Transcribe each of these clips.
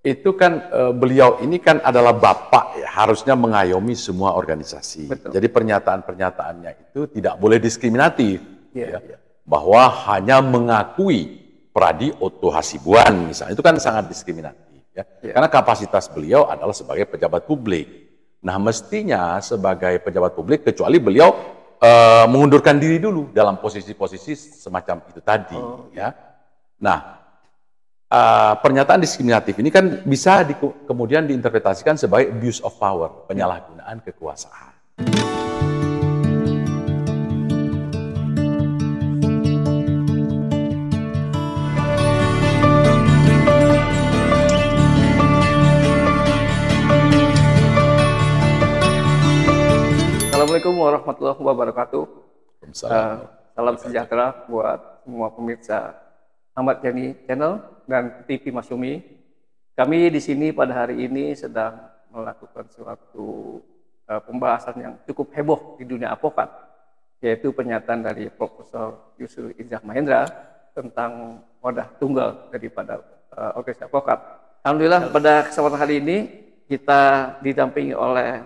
Itu kan beliau ini kan adalah bapak ya, harusnya mengayomi semua organisasi. Betul. Jadi pernyataan-pernyataannya itu tidak boleh diskriminatif, Iya, ya. iya. Bahwa hanya mengakui Pradi Otto Hasibuan misalnya, itu kan sangat diskriminatif, ya. Iya. Karena kapasitas beliau adalah sebagai pejabat publik. Nah, mestinya sebagai pejabat publik, kecuali beliau mengundurkan diri dulu dalam posisi-posisi semacam itu tadi, ya. Nah, pernyataan diskriminatif ini kan bisa kemudian diinterpretasikan sebagai abuse of power, penyalahgunaan kekuasaan. Assalamualaikum warahmatullahi wabarakatuh. Salam Waalaikumsalam. sejahtera buat semua pemirsa Ahmad Yani Channel dan TV Masyumi. Kami di sini pada hari ini sedang melakukan suatu pembahasan yang cukup heboh di dunia advokat, yaitu pernyataan dari Profesor Yusril Izzah Mahendra tentang wadah tunggal daripada organisasi advokat. Alhamdulillah pada kesempatan hari ini kita didampingi oleh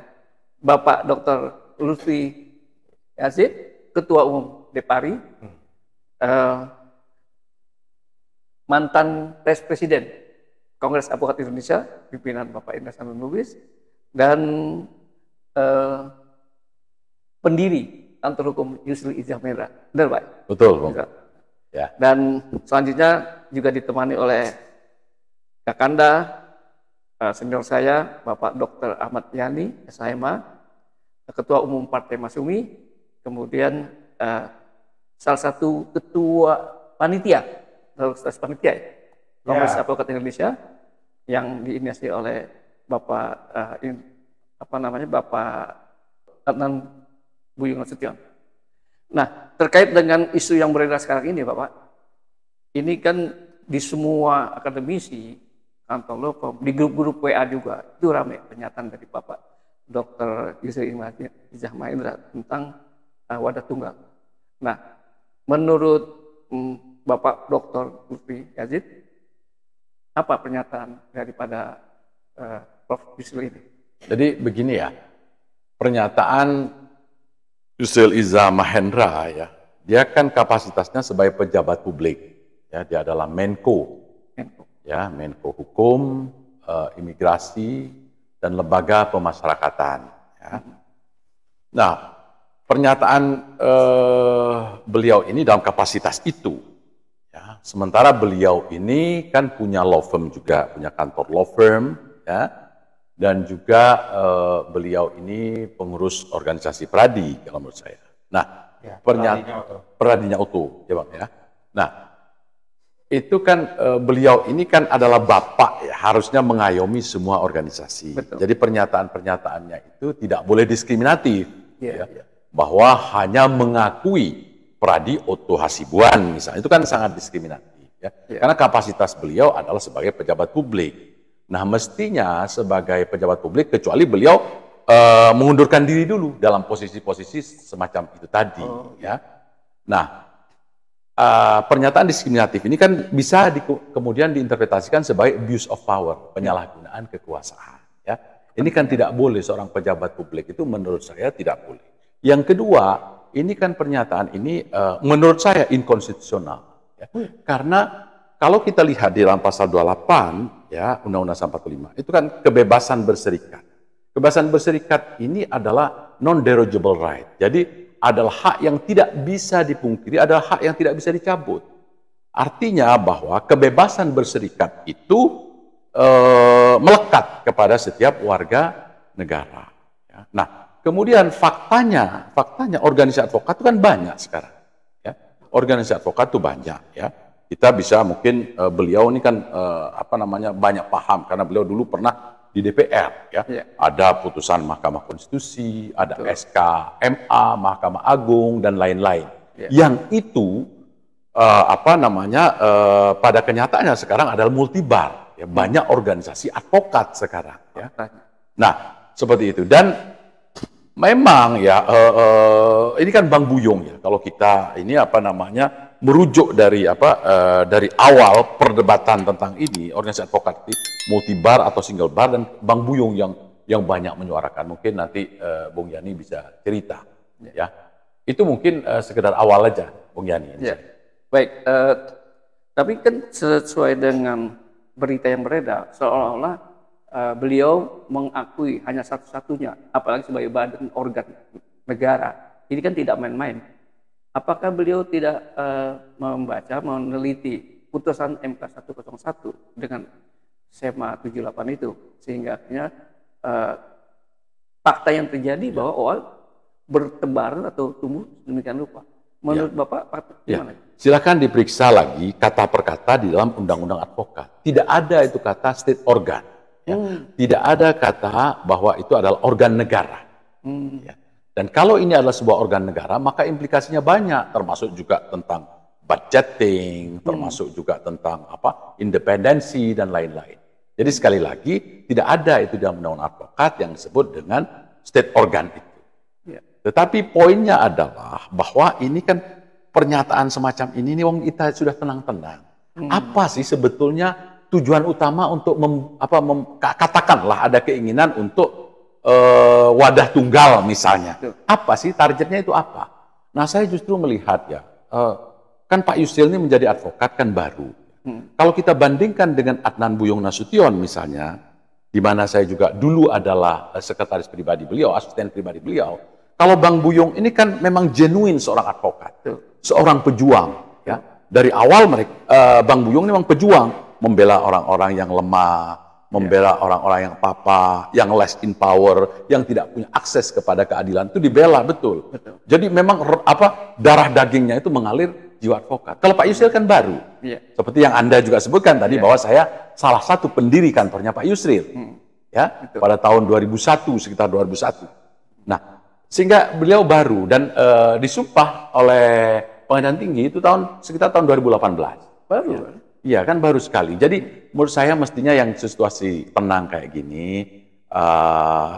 Bapak Dr. Lutfi Yazid, Ketua Umum DPARI, mantan Presiden Kongres Advokat Indonesia, pimpinan Bapak Indra Sanun Lubis, dan pendiri kantor hukum Yusril Izzah Mahendra. Benar, Pak? Betul, Bang. Ya. Dan selanjutnya juga ditemani oleh Kakanda, senior saya, Bapak Dr. Ahmad Yani, SHMA, Ketua Umum Partai Masyumi, kemudian salah satu ketua panitia, Kongres Advokat Indonesia yang diinisiasi oleh Bapak Bapak Adnan Buyung Nasution. Nah, terkait dengan isu yang beredar sekarang ini, Bapak, ini kan di semua akademisi, kantor law, di grup-grup WA juga itu ramai pernyataan dari Bapak Dr. Yusril Izzah Mahendra tentang wadah tunggal. Nah, menurut Bapak Dr. Lutfi Yazid, apa pernyataan daripada Prof. Yusril ini? Jadi begini ya, pernyataan Yusril Izzah Mahendra ya, dia kan kapasitasnya sebagai pejabat publik, ya, dia adalah Menko, ya, Menko Hukum, Imigrasi, dan lembaga pemasyarakatan. Ya. Nah, pernyataan beliau ini dalam kapasitas itu, ya, sementara beliau ini kan punya law firm juga, punya kantor law firm, ya, dan juga beliau ini pengurus organisasi Pradi, kalau menurut saya. Nah, ya, Pradinya Otto, ya Bang ya. Nah, itu kan beliau ini kan adalah bapak ya, harusnya mengayomi semua organisasi. Betul. Jadi pernyataan-pernyataannya itu tidak boleh diskriminatif, ya. Bahwa hanya mengakui Pradi Otto Hasibuan misalnya, itu kan sangat diskriminatif, ya. Karena kapasitas beliau adalah sebagai pejabat publik. Nah, mestinya sebagai pejabat publik, kecuali beliau mengundurkan diri dulu dalam posisi-posisi semacam itu tadi, ya. Nah, pernyataan diskriminatif ini kan bisa kemudian diinterpretasikan sebagai abuse of power, penyalahgunaan kekuasaan. Ya. Ini kan tidak boleh, seorang pejabat publik itu menurut saya tidak boleh. Yang kedua, ini kan pernyataan ini menurut saya inkonstitusional. Ya. Karena kalau kita lihat di dalam pasal 28, ya, Undang-Undang 45, itu kan kebebasan berserikat. Kebebasan berserikat ini adalah non-derogative right. Jadi adalah hak yang tidak bisa dipungkiri, adalah hak yang tidak bisa dicabut. Artinya bahwa kebebasan berserikat itu melekat kepada setiap warga negara. Ya. Nah, kemudian faktanya organisasi advokat itu kan banyak sekarang. Ya. Organisasi advokat itu banyak. Ya. Kita bisa mungkin beliau ini kan banyak paham karena beliau dulu pernah di DPR, ya. Ada putusan Mahkamah Konstitusi, ada SK MA, Mahkamah Agung, dan lain-lain. Yang itu pada kenyataannya sekarang adalah multibar, ya. Banyak organisasi advokat sekarang, ya. Nah, seperti itu. Dan memang ya ini kan Bang Buyung ya. Kalau kita ini merujuk dari dari awal perdebatan tentang ini, organisasi advokat multibar atau single bar, dan Bang Buyung yang banyak menyuarakan. Mungkin nanti Bung Yani bisa cerita, ya. Itu mungkin sekedar awal aja, Bung Yani. Ya. Baik, tapi kan sesuai dengan berita yang beredar, seolah-olah beliau mengakui hanya satu-satunya, apalagi sebagai badan organ negara. Ini kan tidak main-main. Apakah beliau tidak membaca, meneliti putusan MK 101 dengan SEMA 78 itu, sehingga akhirnya fakta yang terjadi bahwa OA bertebaran atau tumbuh demikian rupa. Menurut Bapak, gimana? Silakan diperiksa lagi kata per kata di dalam Undang-Undang Advokat. Tidak ada itu kata state organ. Ya. Tidak ada kata bahwa itu adalah organ negara. Ya. Dan kalau ini adalah sebuah organ negara, maka implikasinya banyak, termasuk juga tentang budgeting, termasuk juga tentang independensi dan lain-lain. Jadi sekali lagi tidak ada itu dalam Undang-Undang Advokat yang disebut dengan state organ itu. Ya. Tetapi poinnya adalah bahwa ini kan pernyataan semacam ini wong kita sudah tenang-tenang. Apa sih sebetulnya tujuan utama untuk katakanlah ada keinginan untuk wadah tunggal misalnya. Apa sih targetnya itu apa? Nah, saya justru melihat kan Pak Yusril ini menjadi advokat kan baru. Kalau kita bandingkan dengan Adnan Buyung Nasution misalnya, di mana saya juga dulu adalah sekretaris pribadi beliau, asisten pribadi beliau. Kalau Bang Buyung ini kan memang genuine seorang advokat, seorang pejuang. Ya. Dari awal Bang Buyung ini memang pejuang, membela orang-orang yang lemah, membela orang-orang yang yang less in power, yang tidak punya akses kepada keadilan, itu dibela betul. Jadi memang darah dagingnya itu mengalir jiwa advokat. Kalau Pak Yusril kan baru, seperti yang Anda juga sebutkan tadi bahwa saya salah satu pendiri kantornya Pak Yusril, ya pada tahun 2001, sekitar 2001. Nah, sehingga beliau baru dan disumpah oleh Pengadilan Tinggi itu sekitar tahun 2018. Baru. Ya. Iya kan baru sekali. Jadi menurut saya mestinya yang situasi tenang kayak gini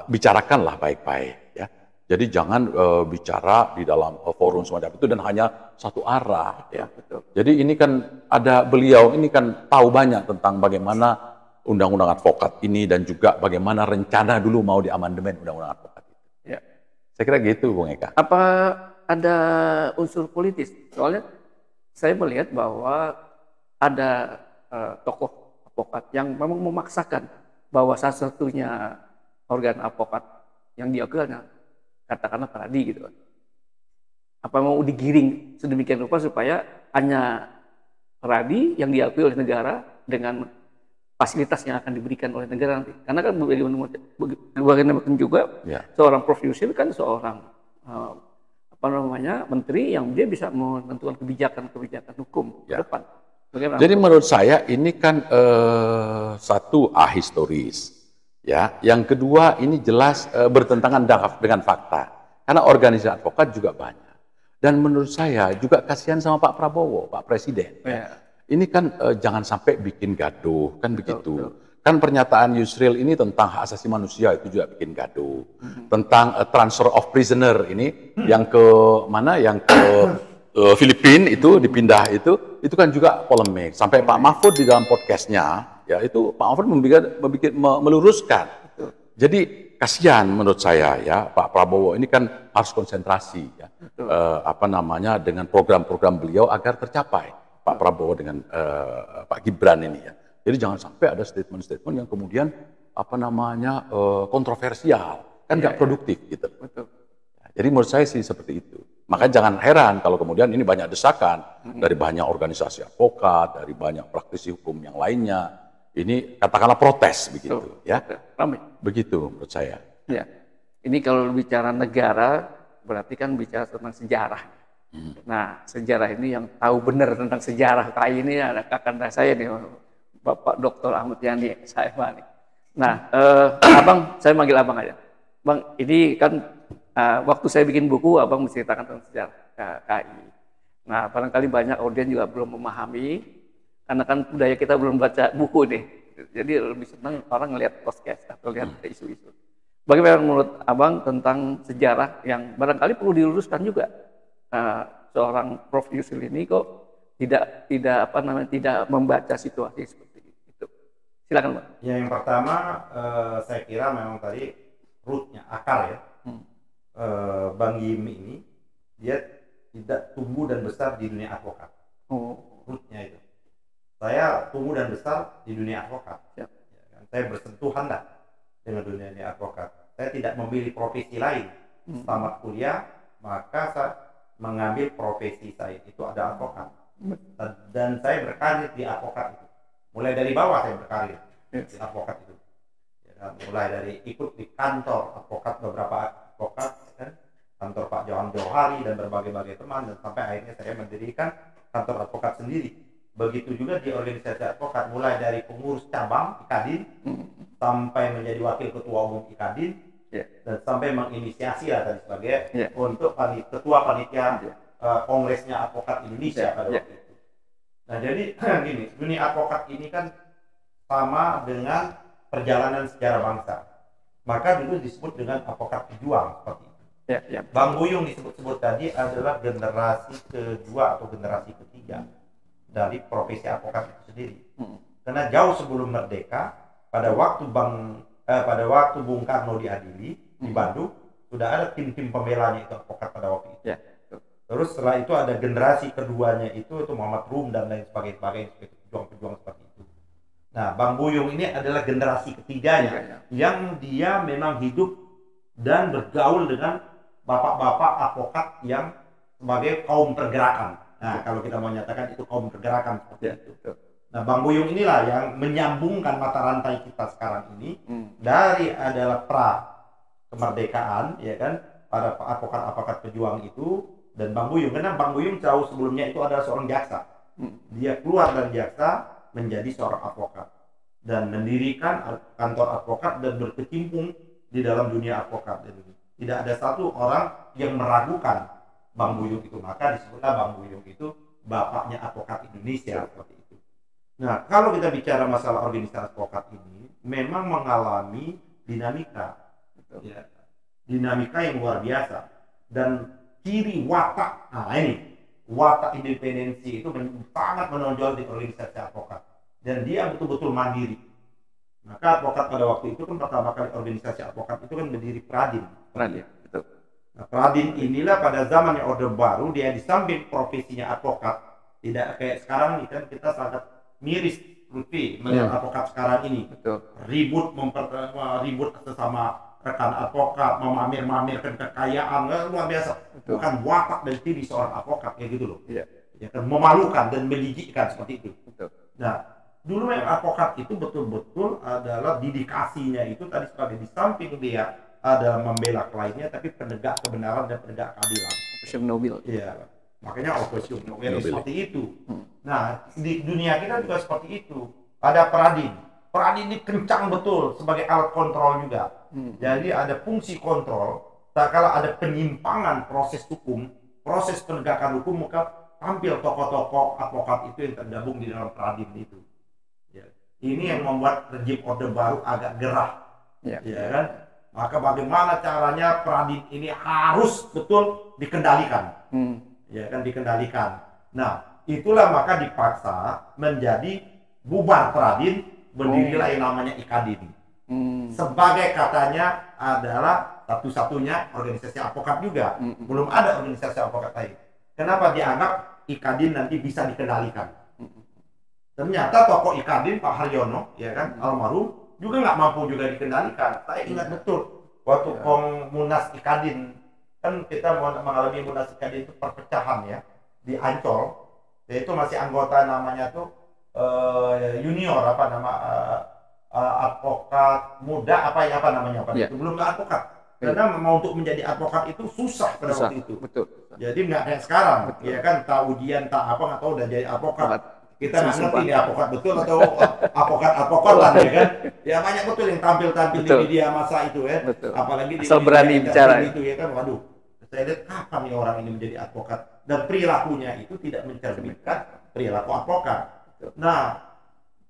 bicarakanlah baik-baik ya. Jadi jangan bicara di dalam forum semacam itu dan hanya satu arah ya. Betul. Jadi ini kan ada beliau ini kan tahu banyak tentang bagaimana Undang-Undang Advokat ini dan juga bagaimana rencana dulu mau diamandemen Undang-Undang Advokat itu. Ya. Saya kira gitu Bung Eka. Apa ada unsur politis? Soalnya saya melihat bahwa ada tokoh advokat yang memang memaksakan bahwa satu-satunya organ advokat yang diakui katakanlah Peradi gitu kan. Apa mau digiring sedemikian rupa supaya hanya Peradi yang diakui oleh negara dengan fasilitas yang akan diberikan oleh negara nanti. Karena kan bagaimanapun juga seorang Prof. Yusril kan seorang menteri yang dia bisa menentukan kebijakan hukum ke depan. Bagaimana? Jadi menurut saya ini kan satu ahistoris, ya. Yang kedua ini jelas bertentangan dengan fakta, karena organisasi advokat juga banyak. Dan menurut saya juga kasihan sama Pak Prabowo, Pak Presiden. Ya. Ini kan jangan sampai bikin gaduh, kan begitu. Kan pernyataan Yusril ini tentang hak asasi manusia itu juga bikin gaduh. Tentang transfer of prisoner ini yang ke mana? Yang ke Filipina itu dipindah itu kan juga polemik. Sampai Pak Mahfud di dalam podcastnya, ya itu Pak Mahfud meluruskan. Jadi kasihan menurut saya ya Pak Prabowo ini kan harus konsentrasi ya, dengan program-program beliau agar tercapai Pak Prabowo dengan Pak Gibran ini ya. Jadi jangan sampai ada statement-statement yang kemudian kontroversial, kan nggak produktif gitu. Jadi menurut saya sih seperti itu. Makanya jangan heran kalau kemudian ini banyak desakan dari banyak organisasi advokat, dari banyak praktisi hukum yang lainnya. Ini katakanlah protes begitu, ya. Ramai. Begitu menurut saya. Ya. Ini kalau bicara negara berarti kan bicara tentang sejarah. Nah, sejarah ini yang tahu benar tentang sejarah kayak ini ada kakak saya nih, Bapak Dr. Ahmad Yani, saya nih. Nah, Abang, saya manggil Abang aja. Bang, ini kan waktu saya bikin buku, Abang menceritakan tentang sejarah KI. Nah, barangkali banyak audiens juga belum memahami, karena kan budaya kita belum baca buku nih. Jadi lebih senang orang ngelihat podcast atau lihat isu-isu. Bagaimana menurut Abang tentang sejarah yang barangkali perlu diluruskan juga? Seorang Prof. Yusril ini kok tidak membaca situasi seperti itu. Silakan, Pak. Ya, yang pertama saya kira memang tadi rootnya, akar ya. Bang Yim ini dia tidak tumbuh dan besar di dunia advokat. Rootnya itu. Saya tumbuh dan besar di dunia advokat. Ya, kan? Saya bersentuhan dengan dunia advokat. Saya tidak memilih profesi lain. Tamat kuliah, maka saya mengambil profesi saya itu ada advokat. Dan saya berkarir di advokat itu. Mulai dari bawah saya berkarir di advokat itu. Ya, kan? Mulai dari ikut di kantor advokat, beberapa advokat, ya kan? Kantor Pak Johan Johari dan berbagai-bagai teman, dan sampai akhirnya saya mendirikan kantor advokat sendiri. Begitu juga di organisasi advokat, mulai dari pengurus cabang IKADIN sampai menjadi wakil ketua umum IKADIN, dan sampai menginisiasi tadi sebagai untuk ketua panitia kongresnya advokat Indonesia pada waktu itu. Nah, jadi gini, dunia advokat ini kan sama dengan perjalanan sejarah bangsa. Maka dulu disebut dengan advokat pejuang seperti itu. Bang Buyung disebut-sebut tadi adalah generasi kedua atau generasi ketiga dari profesi advokat itu sendiri. Karena jauh sebelum merdeka, pada waktu Bung Karno diadili di Bandung, sudah ada tim-tim pembelanya itu advokat pada waktu itu. Terus setelah itu ada generasi keduanya itu Muhammad Rum dan lain sebagainya, pejuang-pejuang seperti itu. Nah, Bang Buyung ini adalah generasi ketiganya yang dia memang hidup dan bergaul dengan bapak-bapak advokat yang sebagai kaum pergerakan. Nah, kalau kita mau nyatakan itu kaum pergerakan seperti itu. Nah, Bang Buyung inilah yang menyambungkan mata rantai kita sekarang ini dari adalah pra kemerdekaan, ya kan, para advokat-advokat pejuang itu, dan Bang Buyung, karena Bang Buyung jauh sebelumnya itu adalah seorang jaksa. Dia keluar dari jaksa menjadi seorang advokat dan mendirikan kantor advokat dan berkecimpung di dalam dunia advokat. Dan tidak ada satu orang yang meragukan Bang Buyung itu, maka disebutlah Bang Buyung itu bapaknya advokat Indonesia seperti itu. Nah, kalau kita bicara masalah organisasi advokat ini memang mengalami dinamika, ya, dinamika yang luar biasa, dan ciri watak, nah ini watak independensi itu sangat menonjol di organisasi advokat, dan dia betul-betul mandiri. Maka advokat pada waktu itu kan pertama kali organisasi advokat itu kan berdiri Pradin. Betul. Nah, Pradin inilah pada zamannya Orde Baru, dia di samping profesinya advokat, tidak kayak sekarang ini kan kita sangat miris melihat advokat sekarang ini. Ribut sesama rekan advokat, memamer-mamerkan kekayaan, luar biasa. Bukan watak dan ciri seorang advokat kayak gitu loh. Ya kan, memalukan dan menjijikkan seperti itu. Nah, dulu yang advokat itu betul-betul adalah dedikasinya itu tadi sebagai di samping dia adalah membela kliennya, tapi penegak kebenaran dan penegak keadilan. Opsium Nobel. Iya, makanya Opsium Nobel seperti itu. Nah, di dunia kita juga seperti itu. Ada Pradin. Pradin ini kencang betul sebagai alat kontrol juga. Jadi ada fungsi kontrol. Tak kala ada penyimpangan proses hukum, proses penegakan hukum, maka tampil tokoh-tokoh advokat itu yang tergabung di dalam Pradin itu. Ya. Ini yang membuat rejim Orde Baru agak gerah. Ya kan? Maka bagaimana caranya Pradin ini harus betul dikendalikan. Ya kan, dikendalikan. Nah, itulah maka dipaksa menjadi bubar Pradin, berdirilah yang namanya IKADIN. Sebagai katanya adalah satu-satunya organisasi advokat juga. Belum ada organisasi advokat lain. Kenapa dianggap IKADIN nanti bisa dikendalikan? Ternyata tokoh IKADIN Pak Haryono, ya kan, almarhum, juga nggak mampu juga dikendalikan. Saya ingat betul waktu Munas IKADIN, kan kita mengalami Munas IKADIN itu perpecahan ya di Ancol. Yaitu masih anggota namanya tuh junior advokat muda apa namanya itu belum advokat. Karena mau untuk menjadi advokat itu susah pada waktu itu. Jadi nggak kayak sekarang, ya kan, tak ujian tak apa nggak tahu udah jadi advokat. Kita nggak ngerti ini advokat betul atau advokat lah, ya kan? Ya banyak betul yang tampil di media masa itu ya. Apalagi di asal berani bicara itu ya kan, waduh. Saya lihat kapan nih orang ini menjadi advokat, dan perilakunya itu tidak mencerminkan perilaku advokat. Nah,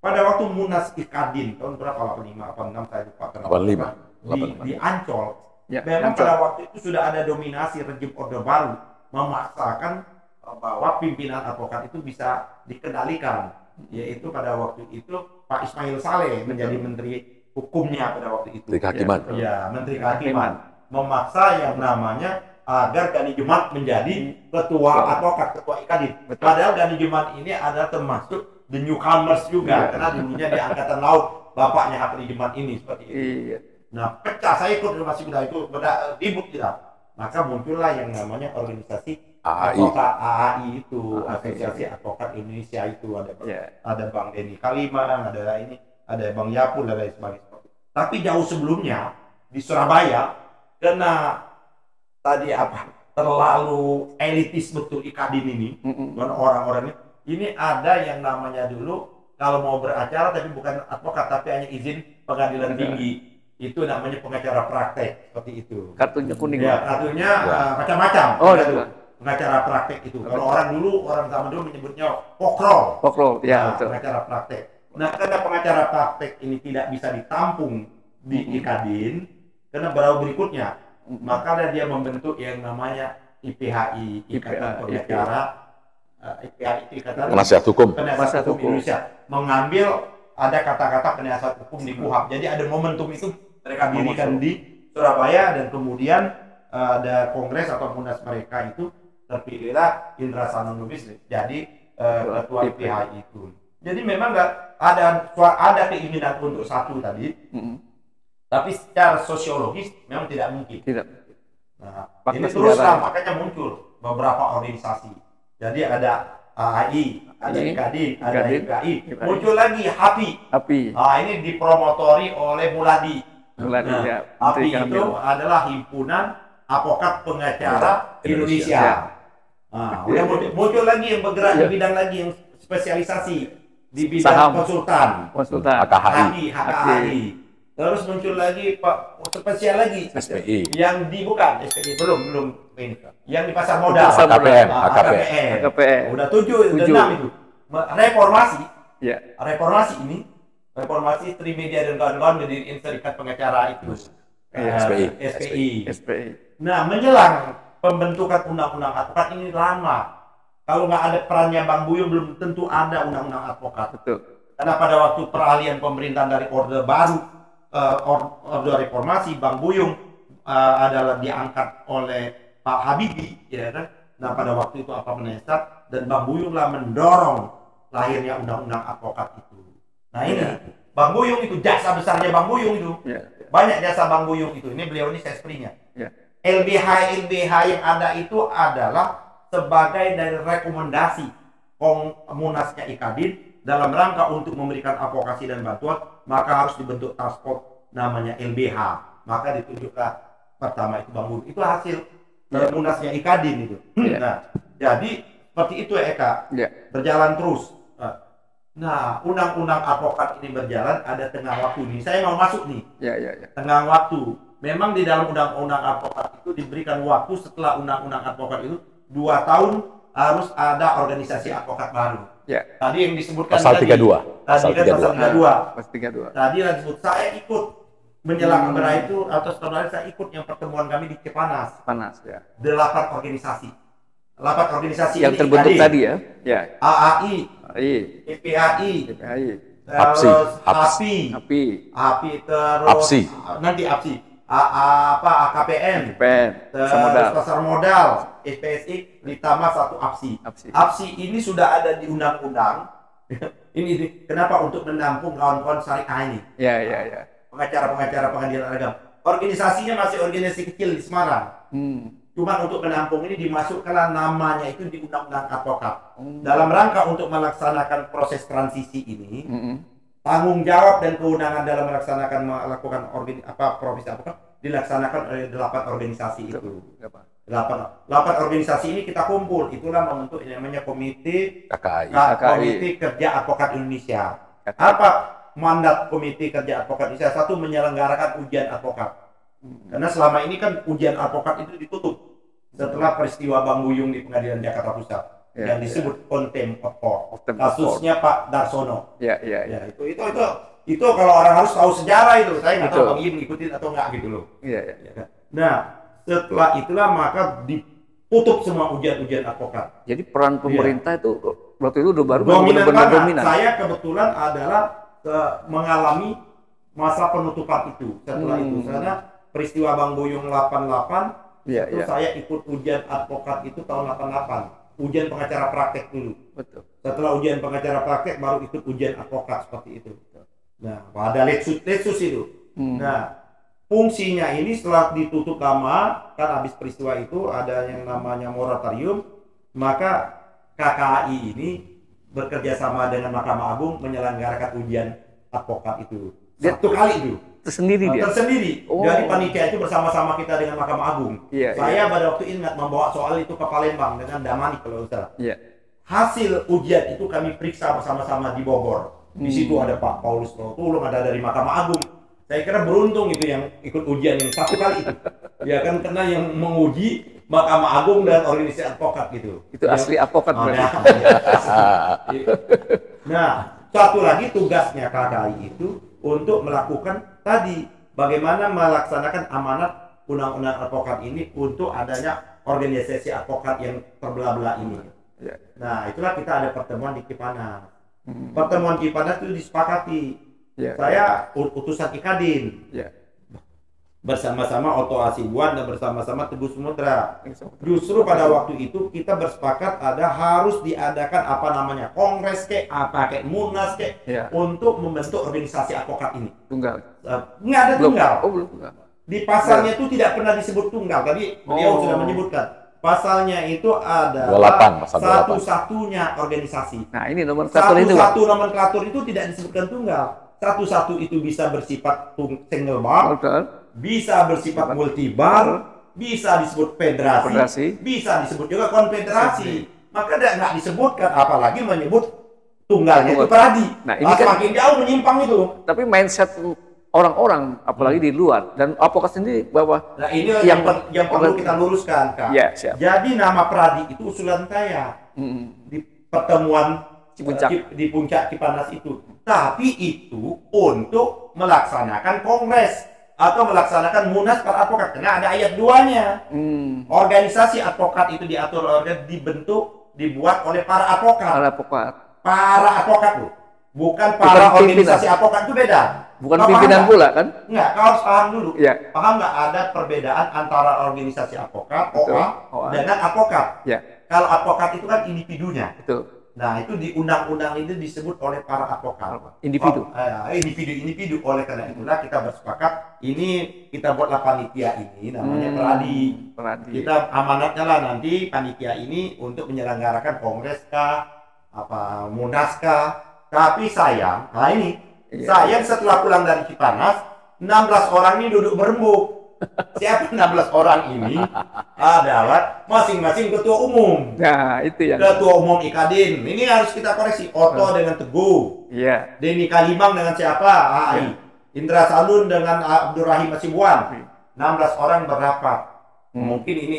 pada waktu Munas IKADIN tahun berapa, 85, 86 saya lupa. 85. Di Ancol. Memang pada waktu itu sudah ada dominasi rejim Orde Baru memaksakan bahwa pimpinan advokat itu bisa dikendalikan, yaitu pada waktu itu Pak Ismail Saleh menjadi Menteri Hukumnya pada waktu itu. Menteri Kehakiman. Ya, Menteri Kehakiman memaksa yang namanya agar Gani Jumat menjadi ketua advokat, ketua Ikadin. Padahal Gani Jumat ini adalah termasuk the newcomers juga, karena dulunya di Angkatan Laut, bapaknya Hapri Jumat ini seperti itu. Nah, pecah, saya ikut masih muda itu, ribut tidak. Maka muncullah yang namanya organisasi advokat AAI itu, Asosiasi Advokat Indonesia itu, ada Bang Denny Kaliman, ada Bang Yapur dan lain sebagainya. Tapi jauh sebelumnya di Surabaya, karena tadi terlalu elitis betul Ikadin ini, dan orang-orangnya ini ada yang namanya dulu kalau mau beracara tapi bukan advokat tapi hanya izin pengadilan tinggi. Itu namanya pengacara praktek seperti itu. Kartunya kuning. Ya, kartunya macam-macam. Oh, pengacara praktek itu. Kalau orang zaman dulu menyebutnya pokrol. Pokrol, ya betul. Pengacara praktek. Nah, karena pengacara praktek ini tidak bisa ditampung di Ikadin, karena baru berikutnya, maka dia membentuk yang namanya IPHI, Ikatan Pengacara, IPHI itu Ikatan Penasihat Hukum. Penasihat Hukum Indonesia, mengambil ada kata-kata penasihat hukum di KUHAP. Jadi ada momentum itu mereka dirikan di Surabaya, dan kemudian ada kongres atau munas mereka itu terpilihlah Indra Sanun Lubis jadi ketua IPHI itu. Jadi memang nggak ada keinginan untuk satu tadi, tapi secara sosiologis memang tidak mungkin. Nah, ini teruslah makanya muncul beberapa organisasi. Jadi ada AAI, ada Ikadin, ada IPHI, muncul lagi HAPI. Nah, ini dipromotori oleh Muladi. HAPI itu adalah Himpunan Advokat Pengacara Indonesia. Nah, udah muncul lagi yang bergerak di bidang lagi yang spesialisasi di bidang konsultan. HKI. Terus muncul lagi spesial lagi SPI. Yang bukan SPI belum ini. Yang di pasar modal. HKPM. Udah 7, udah 6 itu. Reformasi Trimedia dan kawan-kawan mendirikan serikat pengacara itu. SPI. Nah, menjelang pembentukan undang-undang advokat ini lama. Kalau nggak ada perannya Bang Buyung, belum tentu ada undang-undang advokat. Betul. Karena pada waktu peralihan pemerintahan dari Orde Baru, Orde Reformasi, Bang Buyung adalah diangkat oleh Pak Habibie, ya kan? Nah, pada waktu itu Menesat, dan Bang Buyung lah mendorong lahirnya undang-undang advokat itu. Nah, ini Bang Buyung itu, jasa besarnya Bang Buyung itu. Banyak jasa Bang Buyung itu. Ini beliau ini sesprinya. LBH yang ada itu adalah sebagai dari rekomendasi Munasnya Ikadin dalam rangka untuk memberikan advokasi dan bantuan, maka harus dibentuk task force namanya LBH. Maka ditunjukkan pertama itu Bang Buyung. Itu hasil Munasnya Ikadin itu. Nah, jadi seperti itu ya Eka. Berjalan terus. Nah, undang-undang advokat ini berjalan, ada tengah waktu ini. Saya mau masuk nih. Tengah waktu. Memang di dalam undang-undang advokat itu diberikan waktu setelah undang-undang advokat itu 2 tahun harus ada organisasi advokat baru. Tadi yang disebutkan pasal 32. Pasal 32. Tadi yang disebut saya ikut menjelang Amerah itu, atau setelah saya ikut yang pertemuan kami di Cipanas. 8 organisasi. 8 organisasi yang terbentuk tadi ya. AAI, IPHI, HAPI, terus nanti APSI. AKPM, pasar modal, SPSI, ditambah 1 APSI. APSI ini sudah ada di undang-undang. Ini kenapa untuk menampung kawan-kawan syariah ini? Pengacara-pengacara pengadilan agama. Organisasinya masih organisasi kecil di Semarang. Cuma untuk menampung ini dimasukkanlah namanya itu di undang-undang advokat. Dalam rangka untuk melaksanakan proses transisi ini. Tanggung jawab dan kewenangan dalam melakukan profesi advokat dilaksanakan oleh 8 organisasi itu. 8 organisasi ini kita kumpul, itulah membentuk yang namanya Komite Kerja Advokat Indonesia. Apa mandat Komite Kerja Advokat Indonesia? 1, menyelenggarakan ujian advokat. Karena selama ini kan ujian advokat itu ditutup setelah peristiwa Bang Buyung di Pengadilan Jakarta Pusat. Yang disebut contempt of court. Kasusnya Pak Darsono. Itu kalau orang harus tahu sejarah itu. Saya nggak tahu Bang Iin ngikutin atau nggak gitu loh. Nah, setelah itulah maka tutup semua ujian-ujian advokat. Jadi peran pemerintah itu waktu itu udah baru Dominan benar-benar banget. dominan. Saya kebetulan adalah mengalami masa penutupan itu setelah itu, karena peristiwa Bang Buyung 88 itu saya ikut ujian advokat itu tahun 88, ujian pengacara praktek dulu. Betul. Setelah ujian pengacara praktek baru ikut ujian advokat seperti itu. Nah, pada letsus itu. Nah, fungsinya ini setelah ditutup lama, kan habis peristiwa itu ada yang namanya moratorium, maka KKI ini bekerja sama dengan Mahkamah Agung menyelenggarakan ujian advokat itu. Satu kali itu. Tersendiri dia? Tersendiri. Jadi panitia itu bersama-sama kita dengan Mahkamah Agung. Saya pada waktu ingat membawa soal itu ke Palembang dengan Damani kalau salah. Hasil ujian itu kami periksa bersama-sama di Bogor. Di situ ada Pak Paulus Tulung, ada dari Mahkamah Agung. Saya kira beruntung itu yang ikut ujian ini satu kali itu. Ya kan, karena yang menguji Mahkamah Agung dan organisasi advokat gitu. Itu asli advokat berarti. Nah, satu lagi tugasnya KKI itu untuk melakukan tadi bagaimana melaksanakan amanat undang-undang advokat ini untuk adanya organisasi advokat yang terbelah-belah ini. Nah, itulah kita ada pertemuan di Cipanas. Pertemuan Cipanas itu disepakati. Saya utusan Ikadin bersama-sama Otto Hasibuan dan bersama-sama Teguh Sumudra. Justru pada waktu itu kita bersepakat harus diadakan apa namanya kongres kayak munas untuk membentuk organisasi advokat ini. Tunggal? Nggak ada tunggal. Belum. Di pasalnya itu tidak pernah disebut tunggal. Tadi beliau sudah menyebutkan. Pasalnya itu adalah satu-satunya organisasi. Nah, ini nomenklatur itu. Satu nomenklatur itu tidak disebutkan tunggal. Satu-satu itu bisa bersifat single bar, bisa bersifat multibar, bisa disebut federasi, bisa disebut juga konfederasi. Maka nggak disebutkan, apalagi menyebut tunggalnya itu pradi. Nah, ini kan makin jauh menyimpang itu. Tapi mindset orang-orang, apalagi di luar, dan advokat sendiri bahwa ini yang perlu kita luruskan, Kak. Jadi nama pradi itu usulan saya di pertemuan di puncak Cipanas itu. Tapi itu untuk melaksanakan kongres atau melaksanakan munas para advokat, karena ada ayat 2-nya. Organisasi advokat itu diatur dibuat oleh para advokat. Para advokat tuh, bukan para organisasi advokat, itu beda. Bukan pimpinan pula kan? Enggak, kau harus paham dulu. Paham nggak ada perbedaan antara organisasi advokat OA dengan advokat? Kalau advokat itu kan individunya. Betul. Nah, itu di undang-undang itu disebut oleh para advokat. Individu. Oleh karena itulah kita bersepakat ini kita buatlah panitia ini namanya Pradi. Kita amanatnya lah nanti panitia ini untuk menyelenggarakan kongres munas Tapi sayang, sayang setelah pulang dari Cipanas 16 orang ini duduk berembuk. Siapa 16 orang ini adalah masing-masing ketua umum. Nah, itu yang ketua umum Ikadin. Ini harus kita koreksi. Otto dengan Teguh. Denny Kalimang dengan siapa? Indra Salun dengan Abdurrahim Hasibuan. 16 orang berapat. Mungkin ini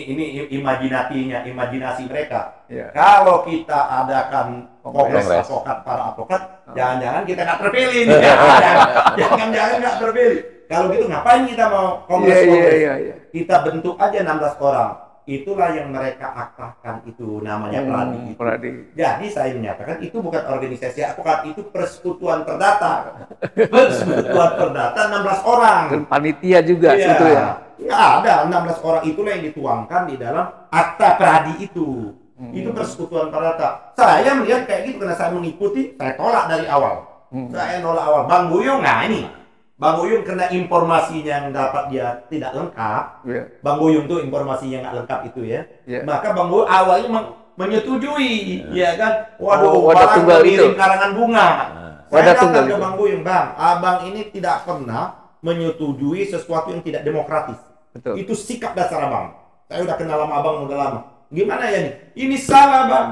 imajinasi mereka. Kalau kita adakan kongres advokat para advokat, jangan-jangan kita nggak terpilih. Jangan-jangan nggak terpilih. Kalau gitu ngapain kita mau kongres? Kita bentuk aja 16 orang. Itulah yang mereka aktahkan, itu namanya Pradi. Jadi saya menyatakan itu bukan organisasi advokat, itu persekutuan perdata. Persekutuan perdata 16 orang. Dan panitia juga situ ya. Nggak ada, 16 orang itulah yang dituangkan di dalam akta Pradi itu. Itu persekutuan perdata. Saya melihat kayak gitu karena saya mengikuti, saya tolak dari awal. Saya nolak awal. Bang Buyung, nah ini Bang Buyung kena informasinya yang dapat dia tidak lengkap. Bang Buyung tuh informasinya nggak lengkap itu ya. Maka Bang Buyung awalnya menyetujui, ya kan? Waduh, orang mengirim karangan bunga. Saya katakan ke Bang Buyung, Bang, abang ini tidak pernah menyetujui sesuatu yang tidak demokratis. Itu sikap dasar abang. Saya udah kenal sama abang udah lama. Gimana ya nih? Ini salah, Bang.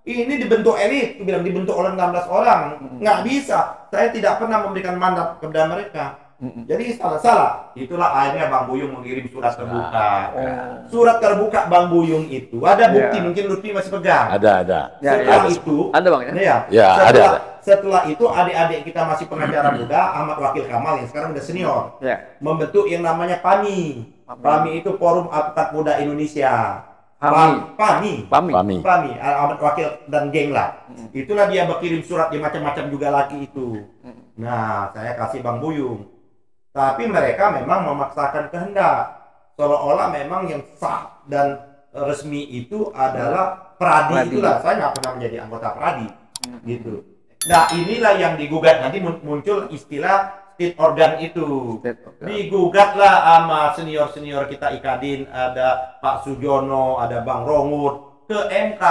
Ini dibentuk elit, bilang dibentuk oleh 16 orang. Nggak bisa. Saya tidak pernah memberikan mandat kepada mereka. Jadi salah. Itulah akhirnya Bang Buyung mengirim surat terbuka. Surat terbuka Bang Buyung itu ada bukti, mungkin Lutfi masih pegang. Ada. Setelah itu, ada Bang ya? Ada. Setelah itu adik-adik kita masih pengacara muda, Ahmad Wakil Kamal yang sekarang udah senior, membentuk yang namanya PAMI. PAMI itu Forum Advokat Muda Indonesia. Fahmi, wakil dan geng lah. Itulah dia berkirim surat di macam-macam juga lagi itu. Nah, saya kasih Bang Buyung. Tapi mereka memang memaksakan kehendak. Seolah-olah memang yang sah dan resmi itu adalah Pradi itulah. Saya nggak pernah menjadi anggota Pradi, gitu. Nah, inilah yang digugat. Nanti muncul istilah state organ itu. Digugatlah sama senior-senior kita Ikadin, ada Pak Sujono, ada Bang Rongut ke MK.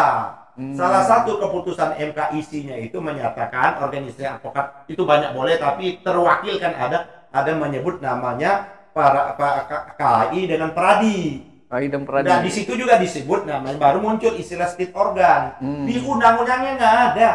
Salah satu keputusan MK isinya itu menyatakan organisasi advokat itu banyak boleh, tapi terwakilkan ada menyebut namanya para KAI dengan Pradi. Dan di situ juga disebut namanya, baru muncul istilah state organ. Di undang-undangnya nggak ada.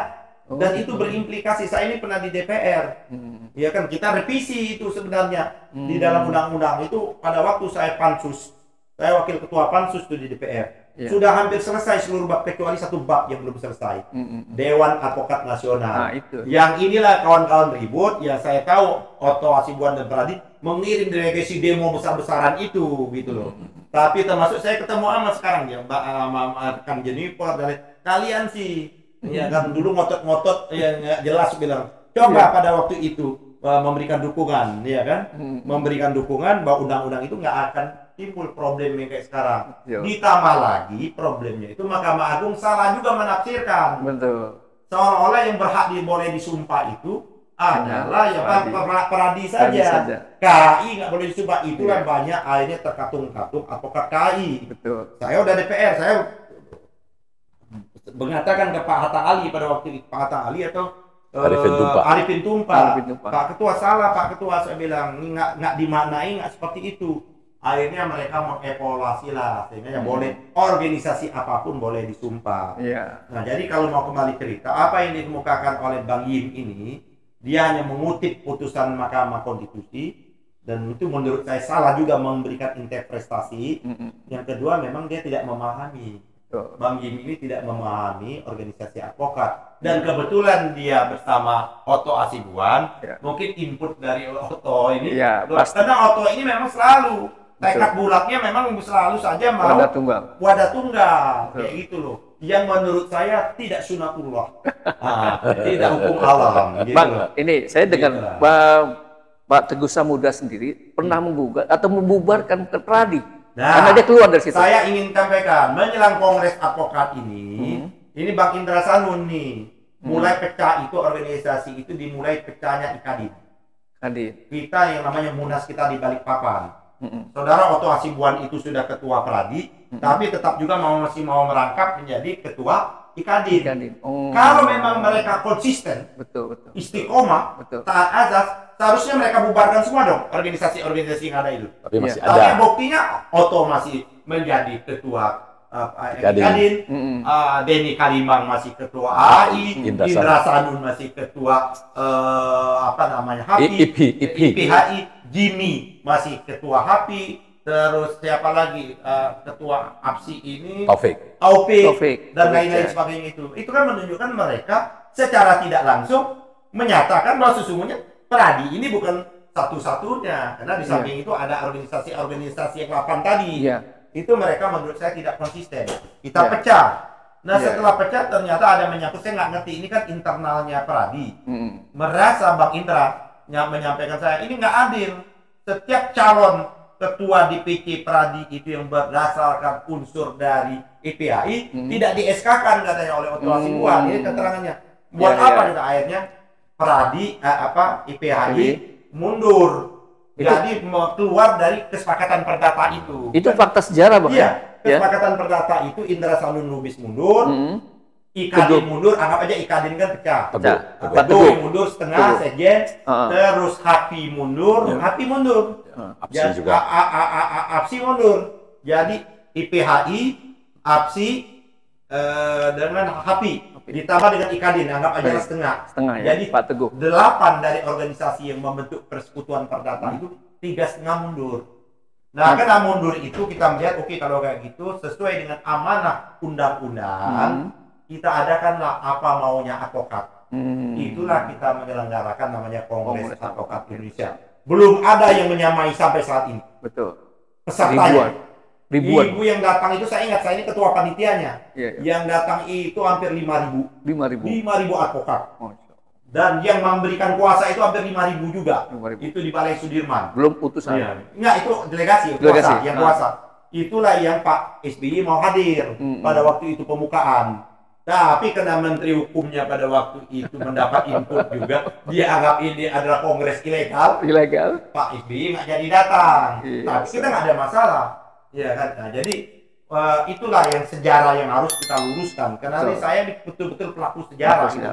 Dan itu berimplikasi. Saya ini pernah di DPR. Ya kan, kita revisi itu sebenarnya di dalam undang-undang itu. Pada waktu saya pansus, saya wakil ketua pansus itu di DPR. Sudah hampir selesai seluruh bab kecuali satu bab yang belum selesai. Dewan Advokat Nasional. Yang inilah kawan-kawan ribut. Ya saya tahu Otto Hasibuan dan Pradi mengirim delegasi demo besar-besaran itu, gitu loh. Tapi termasuk saya ketemu amat sekarang ya, Mbak Kang Jennifer dan kalian sih. Ya kan dulu ngotot-ngotot ya nggak jelas bilang coba pada waktu itu memberikan dukungan, ya kan, memberikan dukungan bahwa undang-undang itu nggak akan timbul problem yang kayak sekarang. Ditambah lagi problemnya itu Mahkamah Agung salah juga menafsirkan. Betul. Seolah-olah yang berhak boleh disumpah itu adalah ya Pradi saja. KAI nggak boleh disumpah. Itulah banyak akhirnya terkatung-katung advokat KAI. Betul. Saya udah DPR, saya mengatakan ke Pak Hatta Ali pada waktu itu, Pak Hatta Ali atau Arifin Tumpa. Pak Ketua salah, Pak Ketua, saya bilang nggak dimaknai nggak seperti itu. Akhirnya mereka mengevaluasi lah, sehingga boleh organisasi apapun boleh disumpah. Nah, jadi kalau mau kembali cerita, apa yang dikemukakan oleh Bang Yim ini, dia hanya mengutip putusan Mahkamah Konstitusi, dan itu menurut saya salah juga memberikan interpretasi. Yang kedua, memang dia tidak memahami. Bang Yim ini tidak memahami organisasi advokat, dan kebetulan dia bersama Otto Hasibuan, mungkin input dari Otto ini, karena Otto ini memang selalu tekad bulatnya memang selalu saja mau wadah tunggal, kayak gitu loh. Yang menurut saya tidak sunatullah, tidak hukum alam. Gitu. Bang, ini saya dengan Pak Teguh Samudra sendiri pernah menggugat atau membubarkan ke Pradi. Nah, karena dia keluar dari situ. Saya ingin sampaikan, menjelang Kongres Advokat ini Bang Indra Sanun nih, mulai pecah itu organisasi itu dimulai pecahnya Ikadin. Kita yang namanya Munas kita di Balikpapan. Saudara Otto Hasibuan itu sudah ketua Pradi, tapi tetap juga masih mau merangkap menjadi ketua Ikadin. Kalau memang mereka konsisten, istiqomah, taat azas, seharusnya mereka bubarkan semua dong organisasi-organisasi yang ada itu. Tapi masih ada. Tapi buktinya Otto masih menjadi ketua Ikadin, Denny Kalimang masih ketua AI, Indra Sanun masih ketua IPHI, Jimmy masih ketua HAPI, terus siapa lagi ketua APSI ini? Taufik dan lain-lain sebagainya itu. Itu kan menunjukkan mereka secara tidak langsung menyatakan bahwa sesungguhnya Pradi ini bukan satu-satunya, karena di samping itu ada organisasi-organisasi yang 8 tadi. Itu mereka menurut saya tidak konsisten. Kita pecah. Nah, setelah pecah ternyata ada menyangkut, saya nggak ngerti, ini kan internalnya Pradi. Merasa Bang Indra menyampaikan saya, ini nggak adil. Setiap calon ketua DPC Pradi itu yang berdasarkan unsur dari IPHI tidak di-SK-kan katanya oleh Otto Hasibuan. Ini keterangannya. Buat apa kita akhirnya Pradi IPHI mundur. Jadi keluar dari kesepakatan perdata itu. Itu fakta sejarah, Bang. Iya, kesepakatan perdata itu Indra Sanun Lubis mundur, Ikadin mundur, anggap aja Ikadin kan pecah. Teguh mundur setengah, Sekjen, terus HAPI mundur, HAPI mundur. APSI juga. APSI mundur. Jadi IPHI, APSI dengan HAPI ditambah dengan Ikadin, anggap aja setengah. Jadi Pak Teguh. 8 dari organisasi yang membentuk persekutuan perdata itu 3,5 mundur. Nah, karena mundur itu kita melihat oke, kalau kayak gitu sesuai dengan amanah undang-undang, kita adakanlah apa maunya advokat. Itulah kita menyelenggarakan namanya Kongres Advokat Indonesia. Belum ada yang menyamai sampai saat ini. Betul. Pesertanya. Ribuan. Ibu yang datang itu saya ingat, saya ini ketua panitianya. Iya. Yang datang itu hampir 5.000. 5.000 advokat. Dan yang memberikan kuasa itu hampir 5.000 juga. 5.000. Itu di Balai Sudirman. Belum utusan. Iya. Enggak, itu delegasi. Yang kuasa. Itulah yang Pak SBY mau hadir pada waktu itu pembukaan. Tapi karena Menteri Hukumnya pada waktu itu mendapat input juga, dia anggap ini adalah kongres ilegal. Pak SBY nggak jadi datang. Tapi kita nggak ada masalah. Ya kan? Nah, jadi itulah yang sejarah yang harus kita luruskan. Karena saya betul-betul pelaku sejarah. Gitu.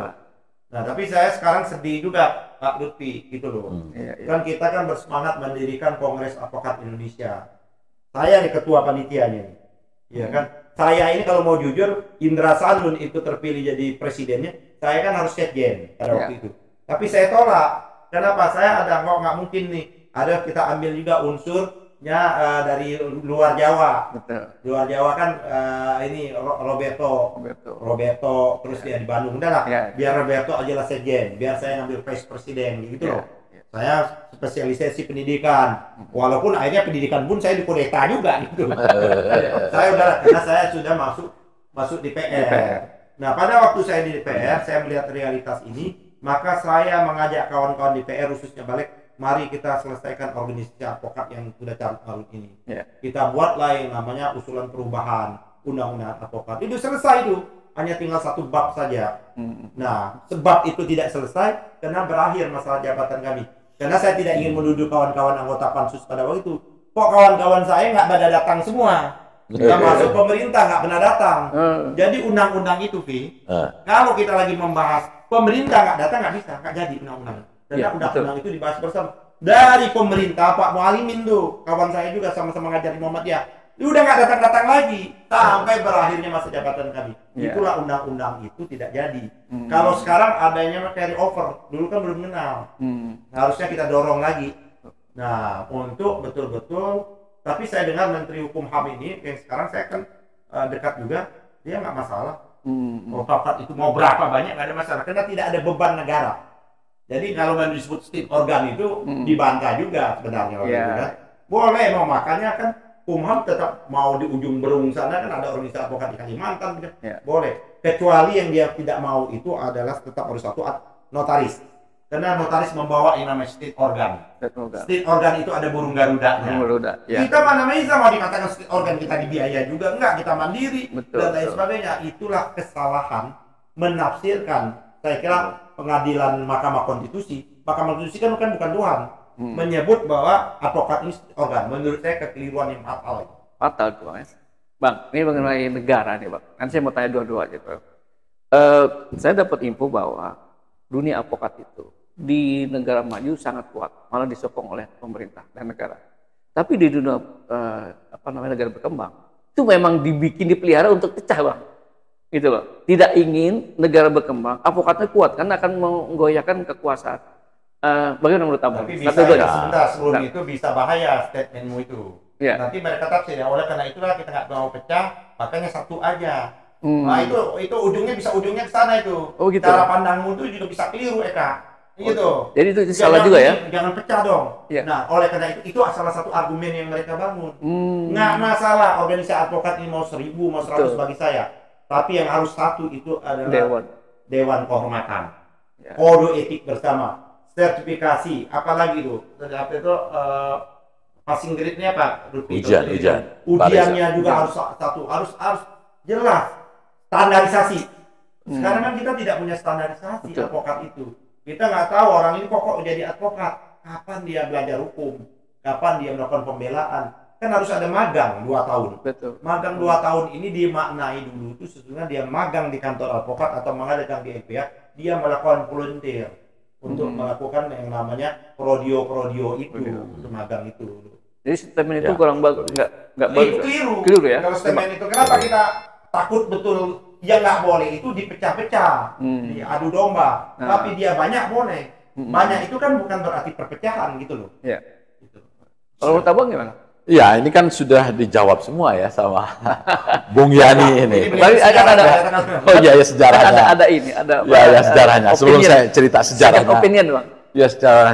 Nah, tapi saya sekarang sedih juga, Pak Lutfi, gitu loh. Kan kita kan bersemangat mendirikan Kongres Advokat Indonesia. Saya nih ketua panitianya nih. Ya kan? Saya ini kalau mau jujur, Indra Sanun itu terpilih jadi presidennya, saya kan harus sekjen pada waktu itu. Tapi saya tolak. Kenapa? Saya ada nggak mungkin nih. Ada kita ambil juga unsurnya dari luar Jawa. Betul. Luar Jawa kan ini Roberto, terus dia di Bandung. Udah lah, biar Roberto aja lah sekjen, biar saya ngambil vice presiden gitu loh. Saya spesialisasi pendidikan, walaupun akhirnya pendidikan pun saya di kudeta juga gitu. Saya udah, karena saya sudah masuk DPR. Nah, pada waktu saya di DPR, saya melihat realitas ini, maka saya mengajak kawan-kawan DPR khususnya balik, mari kita selesaikan organisasi advokat yang sudah carut marut ini. Kita buatlah yang namanya usulan perubahan undang-undang advokat. Itu selesai itu, hanya tinggal satu bab saja. Nah, sebab itu tidak selesai karena berakhir masalah jabatan kami. Karena saya tidak ingin menuduh kawan-kawan anggota pansus pada waktu itu. Kok kawan-kawan saya nggak pada datang semua? Termasuk pemerintah nggak pernah datang. Jadi undang-undang itu, Vi, kalau kita lagi membahas pemerintah nggak datang nggak bisa, nggak jadi undang-undang. Karena undang-undang itu dibahas bersama. Dari pemerintah, Pak Mualimin tuh, kawan saya juga sama-sama ngajar di Muhammadiyah. Dia udah nggak datang-datang lagi sampai berakhirnya masa jabatan kami. Itulah undang-undang itu tidak jadi. Kalau sekarang adanya carry over, dulu kan belum kenal. Harusnya kita dorong lagi. Nah, untuk betul-betul. Tapi saya dengar Menteri Hukum HAM ini yang sekarang saya kan dekat juga, dia nggak masalah. Advokat itu mau berapa banyak nggak ada masalah, karena tidak ada beban negara. Jadi kalau disebut state organ itu dibantah juga sebenarnya. Boleh, mau makanya kan Kumham tetap mau di ujung Berung sana kan ada organisasi advokat di Kalimantan, boleh. Kecuali yang dia tidak mau itu adalah tetap harus satu notaris. Karena notaris membawa yang namanya state organ. State organ itu ada burung garudanya. Kita mana bisa mau dikatakan state organ kita dibiaya juga, enggak, kita mandiri dan lain sebagainya. Itulah kesalahan menafsirkan. Saya kira pengadilan Mahkamah Konstitusi kan bukan Tuhan. Menyebut bahwa advokat ini organ, menurut saya kekeliruan yang fatal. Fatal itu, Bang. Bang, ini mengenai negara nih, Bang. Nanti saya mau tanya dua-dua aja, Bang. Saya dapat info bahwa dunia advokat itu di negara maju sangat kuat, malah disokong oleh pemerintah dan negara. Tapi di dunia negara berkembang itu memang dipelihara untuk pecah, Bang. Gitu loh. Tidak ingin negara berkembang, advokatnya kuat karena akan menggoyahkan kekuasaan. Bagaimana menurut Abang? Tapi bisa sebentar sebelum itu bisa bahaya statementmu itu. Nanti mereka tafsir ya, oleh karena itulah kita nggak mau pecah, makanya satu aja. Nah itu ujungnya bisa ujungnya ke sana itu. Gitu. Cara pandangmu itu juga bisa keliru, Eka. Gitu. Jadi itu salah juga ya? Jangan pecah dong. Nah, oleh karena itu salah satu argumen yang mereka bangun. Nggak masalah organisasi advokat ini mau 1.000, mau 100 bagi saya. Tapi yang harus satu itu adalah Dewan Kehormatan. Kode etik bersama. Sertifikasi, apalagi itu? Apa itu passing grade-nya apa? Ujiannya juga harus satu, harus jelas. Standarisasi. Sekarang kan kita tidak punya standarisasi advokat itu. Kita nggak tahu orang ini kok jadi advokat. Kapan dia belajar hukum? Kapan dia melakukan pembelaan? Kan harus ada magang 2 tahun. Magang 2 tahun ini dimaknai dulu itu sesungguhnya dia magang di kantor advokat atau magang di LPA, dia melakukan volunteer untuk melakukan yang namanya prodio itu, magang itu. Jadi statement itu kurang bagus, nggak bagus. Keliru ya. Kalau statement itu, kenapa kita takut betul yang nggak boleh itu dipecah-pecah, diadu domba. Tapi dia banyak boleh. Banyak itu kan bukan berarti perpecahan gitu loh. Gitu. Kalau menurut Abang gimana? Ya, ini kan sudah dijawab semua ya sama Bung Yani ini. Tapi ada oh iya ya sejarahnya. Ada sejarahnya. Sebelum saya cerita sejarahnya. Opinion, Bang. Ya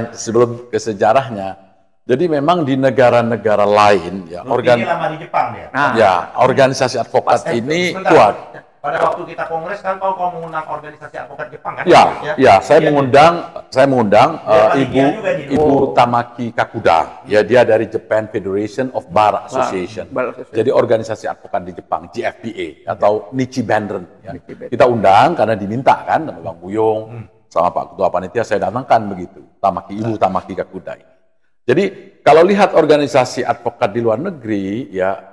sebelum ke sejarahnya. Jadi memang di negara-negara lain ya Ini lama di Jepang dia. ya organisasi advokat ini kuat. Pada waktu kita kongres kan kau mengundang organisasi advokat Jepang kan? Ya, saya mengundang Ibu Tamaki Kakuda. Ya, dia dari Japan Federation of Bar Association. Jadi organisasi advokat di Jepang, JFPA atau Nichi Bandren. Ya. Kita undang karena diminta kan sama Bang Buyung, sama Pak Ketua Panitia, saya datangkan begitu. Ibu Tamaki Kakuda ini. Jadi kalau lihat organisasi advokat di luar negeri, ya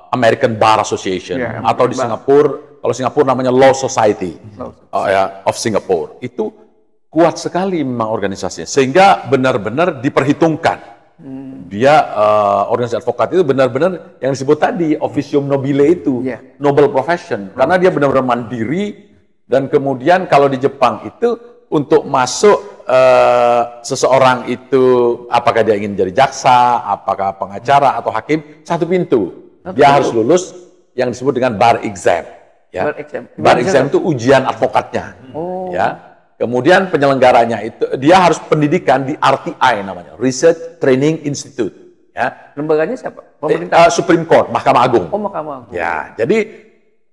American Bar Association atau di Singapura, kalau Singapura namanya Law Society of Singapore, itu kuat sekali memang organisasinya, sehingga benar-benar diperhitungkan. Dia organisasi advokat itu benar-benar yang disebut tadi officium nobile itu, noble profession, karena dia benar-benar mandiri. Dan kemudian kalau di Jepang itu untuk masuk seseorang itu, apakah dia ingin jadi jaksa, apakah pengacara atau hakim, satu pintu. Dia harus lulus yang disebut dengan bar exam. Ya. Bar exam itu ujian advokatnya. Ya. Kemudian penyelenggaranya itu dia harus pendidikan di RTI namanya, Research Training Institute. Ya. Lembaganya siapa? Supreme Court, Mahkamah Agung. Oh, Mahkamah Agung. Ya,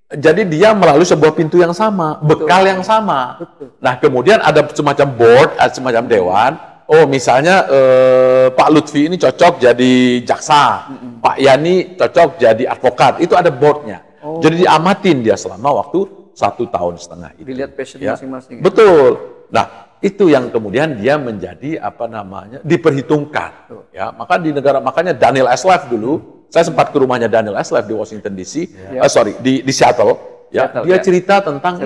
jadi dia melalui sebuah pintu yang sama, bekal yang sama. Nah, kemudian ada semacam board, semacam dewan. Oh, misalnya Pak Lutfi ini cocok jadi jaksa, Pak Yani cocok jadi advokat. Itu ada boardnya. Jadi diamatin dia selama waktu 1,5 tahun itu. Dilihat passion masing-masing. Betul. Nah, itu yang kemudian dia menjadi diperhitungkan. Ya, makanya Daniel Eslev dulu. Saya sempat ke rumahnya Daniel Eslev di Washington DC, di Seattle. Ya, dia cerita tentang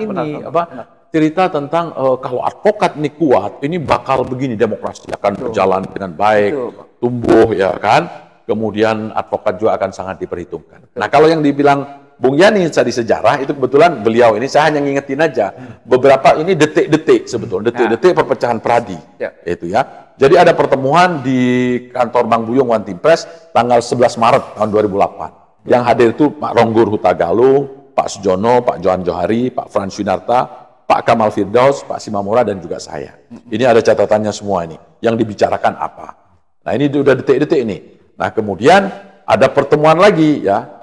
cerita tentang kalau advokat ini kuat, ini bakal begini, demokrasi akan berjalan dengan baik, tumbuh, ya kan. Kemudian advokat juga akan sangat diperhitungkan. Nah, kalau yang dibilang Bung Yani di sejarah itu kebetulan beliau ini saya hanya ngingetin aja beberapa ini detik-detik sebetulnya, detik-detik perpecahan Pradi, itu ya. Jadi ada pertemuan di kantor Bang Buyung One Team Press tanggal 11 Maret tahun 2008. Yang hadir itu Pak Ronggur Hutagalung, Pak Sujono, Pak Johan Johari, Pak Frans Winarta, Pak Kamal Firdaus, Pak Simamora, dan juga saya. Ini ada catatannya semua ini. Yang dibicarakan apa. Nah, ini udah detik-detik ini. Nah, kemudian ada pertemuan lagi ya.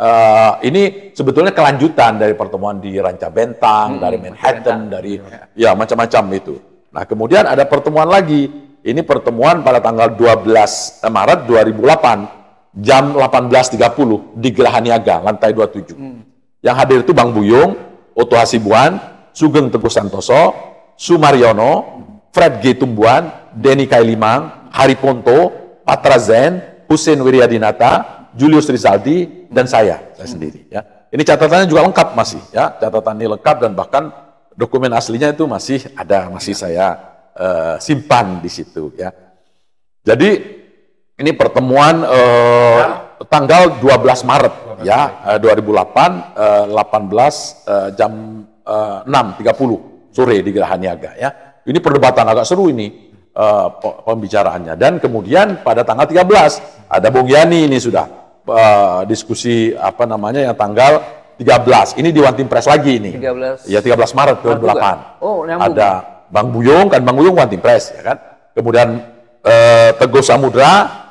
Ini sebetulnya kelanjutan dari pertemuan di Ranca Bentang, dari Manhattan, dari ya macam-macam itu. Nah, kemudian ada pertemuan lagi. Ini pertemuan pada tanggal 12 Maret 2008 jam 18.30 di Geraha Niaga lantai 27. Yang hadir itu Bang Buyung, Oto Hasibuan, Sugeng Teguh Santoso, Sumaryono, Fred G. Tumbuan, Denny Kailimang, Hari Ponto, Patra Zen, Hussein Wiryadinata, Julius Rizaldi, dan saya sendiri. Ya. Ini catatannya juga lengkap masih, ya. Catatan ini lengkap dan bahkan dokumen aslinya itu masih ada, masih saya simpan di situ, ya. Jadi ini pertemuan tanggal 12 Maret, ya, 2008, 18 jam 6.30 sore di Geraha Niaga, ya. Ini perdebatan agak seru ini. Pembicaraannya, dan kemudian pada tanggal 13 ada Bung Yani ini sudah diskusi yang tanggal 13 ini di One Team Press lagi ini 13. Ya 13 Maret 2008 ada Bang Buyung One Team Press, ya kan, kemudian Teguh Samudra,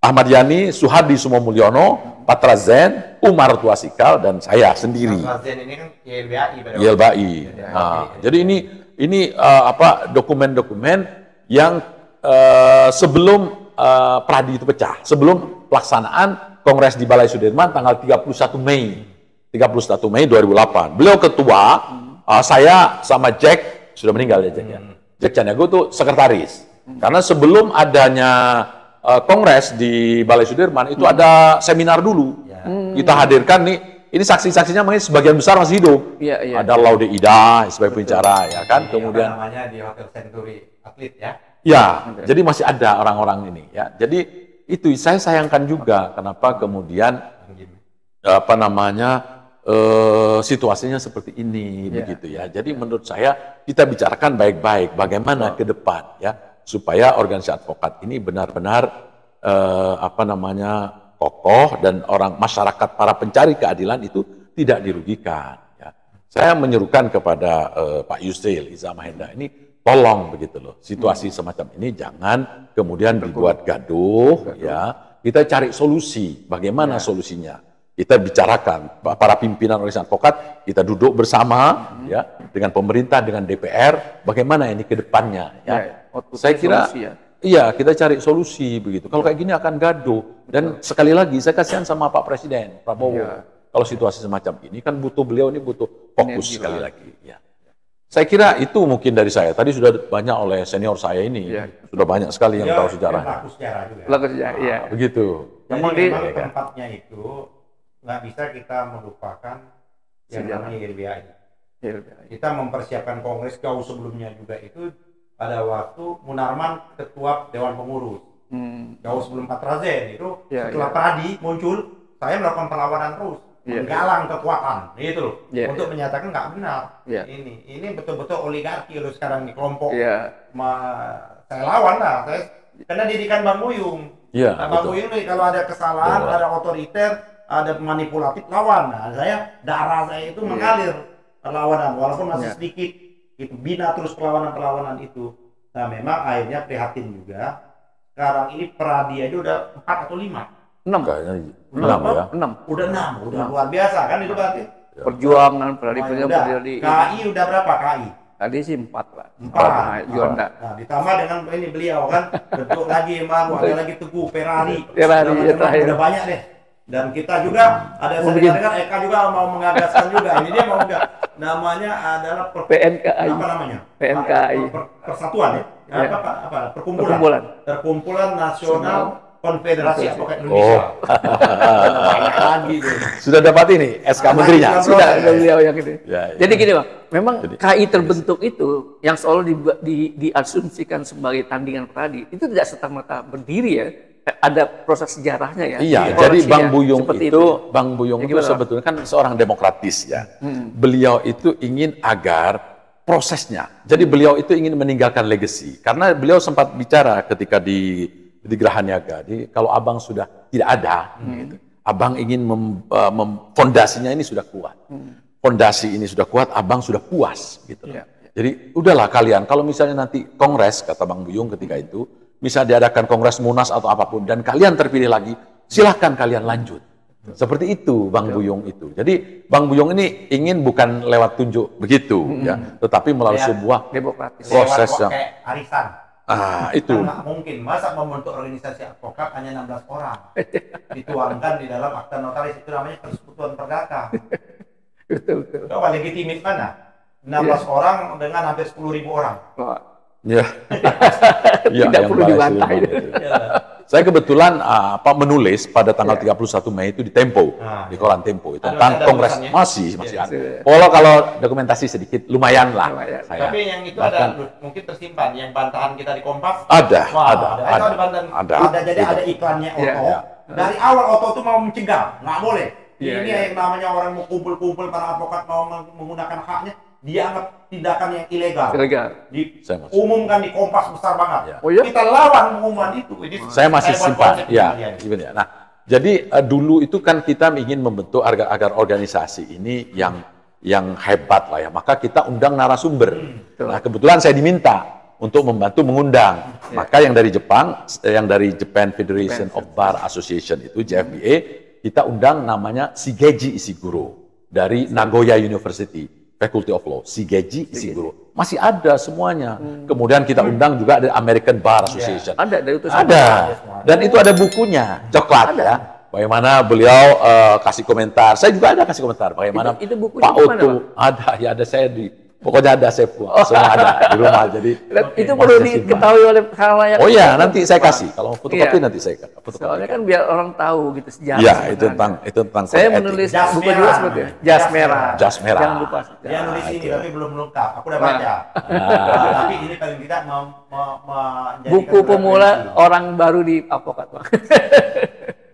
Ahmad Yani, Suhardi Sumomulyono, Patra Zen, Umar Tuasikal, dan saya sendiri. Patra Zen ini kan YLBI. Nah, jadi ini dokumen-dokumen yang sebelum Pradi itu pecah, sebelum pelaksanaan Kongres di Balai Sudirman tanggal 31 Mei 2008. Beliau ketua, saya sama Jack, sudah meninggal ya Jack, ya. Jack Caniago itu sekretaris. Karena sebelum adanya Kongres di Balai Sudirman itu ada seminar dulu. Kita hadirkan nih, ini saksi-saksinya mungkin sebagian besar masih hidup. Ada Laude Ida sebagai pembicara, ya kan. Kemudian namanya di Hotel Century Atlet, ya. Ya, jadi masih ada orang-orang ini, ya. Jadi itu saya sayangkan juga kenapa kemudian situasinya seperti ini, begitu ya. Jadi menurut saya kita bicarakan baik-baik bagaimana ke depan, ya, supaya organisasi advokat ini benar-benar kokoh dan orang masyarakat para pencari keadilan itu tidak dirugikan. Ya. Saya menyerukan kepada Pak Yusril Iza Mahendra ini tolong begitu loh. Situasi semacam ini jangan kemudian dibuat gaduh, ya. Kita cari solusi. Bagaimana solusinya? Kita bicarakan para pimpinan organisasi advokat, kita duduk bersama ya dengan pemerintah, dengan DPR, bagaimana ini ke depannya ya. Saya kira iya, kita cari solusi begitu. Kalau kayak gini akan gaduh. Dan sekali lagi saya kasihan sama Pak Presiden Prabowo. Kalau situasi semacam ini kan beliau ini butuh fokus sekali lagi ya. Saya kira itu mungkin dari saya. Tadi sudah banyak oleh senior saya ini. Sudah banyak sekali yang tahu sejarah. Pelaku sejarah juga. Pelaku sejarah, iya. Begitu. Jadi memang tempatnya itu nggak bisa kita melupakan yang namanya YLBHI. Kita mempersiapkan kongres jauh sebelumnya juga itu pada waktu Munarman ketua Dewan Pengurus. Jauh sebelum Pak Razen itu setelah Pradi muncul, saya melakukan perlawanan terus. Menggalang kekuatan itu loh untuk menyatakan nggak benar ini betul-betul oligarki loh sekarang di kelompok saya lawan lah karena didikan Bang Buyung Bang Buyung nih kalau ada kesalahan ada otoriter ada manipulatif lawan darah saya itu mengalir perlawanan walaupun masih sedikit itu bina terus perlawanan itu. Nah memang akhirnya prihatin juga sekarang ini Pradi aja udah 4 atau 5 6 ya. 6. Udah 6, udah luar biasa kan itu berarti. Perjuangan Pradi. KI udah berapa KI? Tadi sih 4 lah. 4. Nah, ditambah dengan ini beliau kan bentuk lagi baru ada lagi Teguh Ferrari. Udah banyak deh. Dan kita juga ada dengar Eka juga mau mengagaskan juga. Ini dia mau enggak? Namanya adalah PNKI. Apa namanya? PNKI. Persatuan ya? Apa? Perkumpulan Nasional Konfederasi Advokat Indonesia. Lagi sudah dapat ini SK menterinya. Sudah beliau yang ini. Jadi gini Bang, memang KI terbentuk itu yang selalu diasumsikan sebagai tandingan Pradi itu tidak serta-merta berdiri ya. Ada proses sejarahnya ya. Iya, jadi Bang Buyung itu sebetulnya kan seorang demokratis ya. Beliau itu ingin agar prosesnya. Jadi beliau itu ingin meninggalkan legacy. Karena beliau sempat bicara ketika di Geraha Niaga, kalau abang sudah tidak ada, gitu, abang ingin fondasinya ini sudah kuat, fondasi ini sudah kuat, abang sudah puas, gitu. Jadi udahlah kalian, kalau misalnya nanti kongres, kata Bang Buyung ketika itu, misalnya diadakan kongres Munas atau apapun, dan kalian terpilih lagi, silahkan kalian lanjut. Seperti itu Bang Buyung itu. Jadi Bang Buyung ini ingin bukan lewat tunjuk begitu, ya, tetapi melalui sebuah proses yang arisan. Itu nggak mungkin, masa membentuk organisasi advokat hanya 16 orang dituangkan di dalam akta notaris, itu namanya persekutuan perdata. Betul. Coba legitimit mana 16 orang dengan hampir 10.000 orang. Tidak perlu dibantai. Saya kebetulan menulis pada tanggal 31 Mei itu di Tempo, di koran Tempo itu tentang kongres masih ada. Kalau dokumentasi sedikit lumayan lah. Tapi yang itu ada mungkin tersimpan, yang bantahan kita di Kompas. Ada. Jadi ada iklannya Oto. Dari awal Oto itu mau mencegah, nggak boleh. Ini yang namanya orang mau kumpul-kumpul para advokat mau menggunakan haknya, dianggap tindakan yang ilegal. Diumumkan di Kompas besar banget. Kita lawan pengumuman itu. Saya masih simpan. Nah, jadi dulu itu kan kita ingin membentuk agar organisasi ini yang hebat lah ya. Maka kita undang narasumber. Nah, kebetulan saya diminta untuk membantu mengundang. Maka yang dari Jepang, yang dari Japan Federation of Bar Association itu JFBA, kita undang namanya Shigeji Ishiguro dari Nagoya University. Faculty of Law, Shigeji Ishiguro. Masih ada semuanya. Kemudian kita undang juga ada American Bar Association. Ada. Dan itu ada bukunya, coklat ya. Bagaimana beliau kasih komentar. Saya juga ada kasih komentar. Bagaimana itu Pak Oto ada saya pokoknya ada saya semua ada di rumah. Jadi itu perlu diketahui oleh halayak. Oh iya, nanti saya kasih. Kalau fotokopi nanti saya fotokopi. Soalnya kan biar orang tahu gitu sejarah. Iya, itu tentang saya menulis buku juga seperti itu. Jas merah. Jangan lupa. Dia nulis ini tapi belum lengkap. Aku udah baca. Tapi ini paling tidak buku pemula orang baru di advokat, Bang.